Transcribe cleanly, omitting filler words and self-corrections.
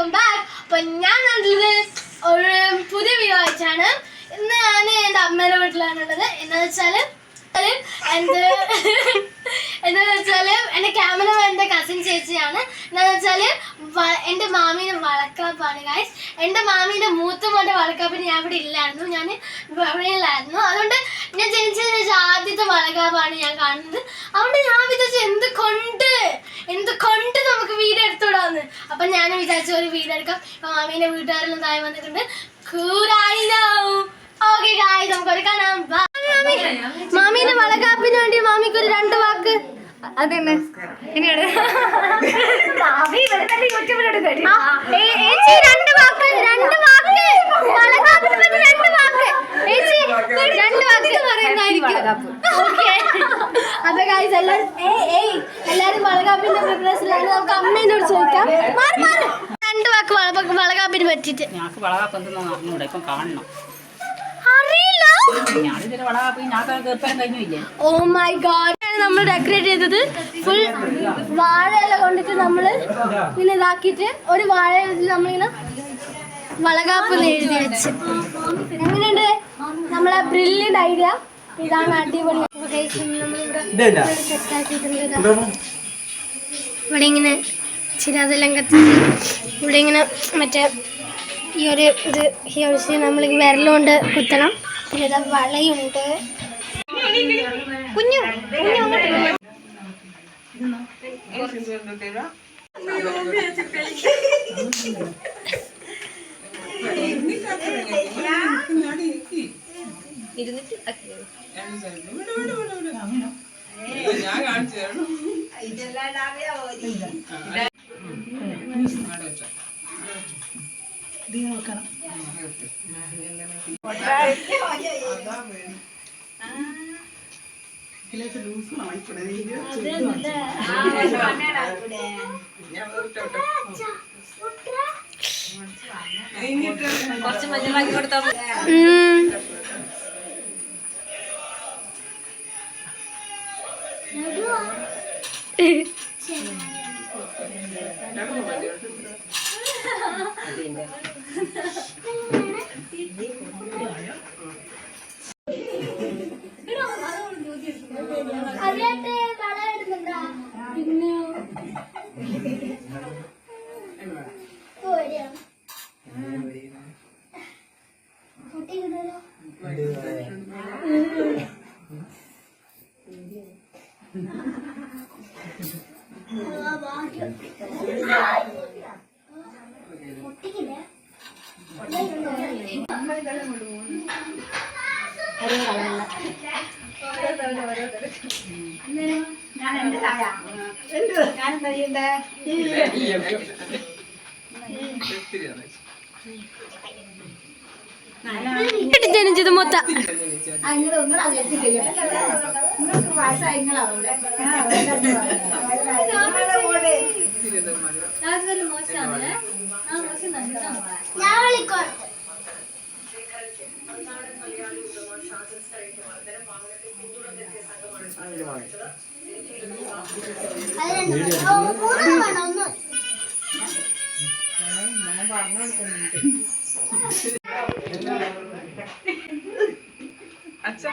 Welcome back. അപ്പൊ ഞാൻ കണ്ടത് ഒരു പുതിയ വീഡിയോ ആയിട്ടാണ്. ഇന്ന് ഞാൻ എൻ്റെ അമ്മയുടെ വീട്ടിലാണുള്ളത്. എന്താണെന്ന് വെച്ചാല് എൻ്റെ ക്യാമറമാൻ എൻ്റെ കസിൻ ചേച്ചിയാണ്. എന്താണെന്ന് വെച്ചാൽ എൻ്റെ മാമീൻ്റെ വളക്കാപ്പാണ് ഗൈസ്. എൻ്റെ മാമീൻ്റെ മൂത്ത മോൻ്റെ വളക്കാപ്പിന് ഞാൻ ഇവിടെ ഇല്ലായിരുന്നു, ഞാൻ ഇവിടെയില്ലായിരുന്നു. അതുകൊണ്ട് ഞാൻ ജനിച്ച ആദ്യത്തെ വളക്കാപ്പാണ് ഞാൻ കാണുന്നത്. അതുകൊണ്ട് ഞാൻ വിചാരിച്ചു എന്തുകൊണ്ട് നമുക്ക് വീഡിയോ എടുത്തുവിടാന്ന്. അപ്പം ഞാൻ വിചാരിച്ചു ഒരു വീഡിയോ എടുക്കാം. ഇപ്പം മാമീൻ്റെ വീട്ടുകാരെല്ലാം താഴെ വന്നിട്ടുണ്ട്. ഓക്കെ ഗായ്സ്, നമുക്കൊരു കാണാം. മാമീന്റെ വളകാപ്പിന് വേണ്ടി മാമിക്ക് ഒരു 2 വാക്ക്. അതന്നെ ഇനിയാണ് അപ്പൊ ഗായ്സ് എല്ലാരും വളകാപ്പിന്റെ പ്രിപ്പറേഷനിലാണ്. നമുക്ക് അമ്മേനോട് ചോദിക്കാം. 2 വാക്ക് വളകാപ്പിന് പറ്റിട്ട്. ഞങ്ങൾക്ക് വളകാപ്പ് എന്തെന്ന് അറിഞ്ഞൂടെ, ഇപ്പം കാണണം. അറിയില്ല. ഞാനിതിന് വളകാപ്പ് ഞങ്ങൾക്ക് കേൾപ്പാൻ കഴിഞ്ഞില്ലേ. ഓ മൈ ഗോഡ്, നമ്മൾ ഡെക്കറേറ്റ് ചെയ്തത് ഫുൾ വാഴയില കൊണ്ടിട്ട് നമ്മള് ഇങ്ങനെ ഇതാക്കിയിട്ട് ഒരു വാഴ നമ്മളിങ്ങനെ വളകാപ്പ് എഴുതി വെച്ച്. എങ്ങനെയുണ്ട് നമ്മളെ ബ്രില്യന്റ് ഐഡിയ? ഇതാണ് അടിപൊളി. ഇവിടെ ഇങ്ങനെ ചിരാതെല്ലാം കത്തിച്ച് ഇവിടെ ഇങ്ങനെ മറ്റേ ഈ ഒരു ഇത് നമ്മൾ വിരലുകൊണ്ട് കുത്തണം. പിന്നെ വളയുണ്ട്. കുഞ്ഞു കുറച്ച് മഞ്ഞളാക്കി കൊടുത്താൽ ജനിച്ചത് മൊത്തം അച്ഛാ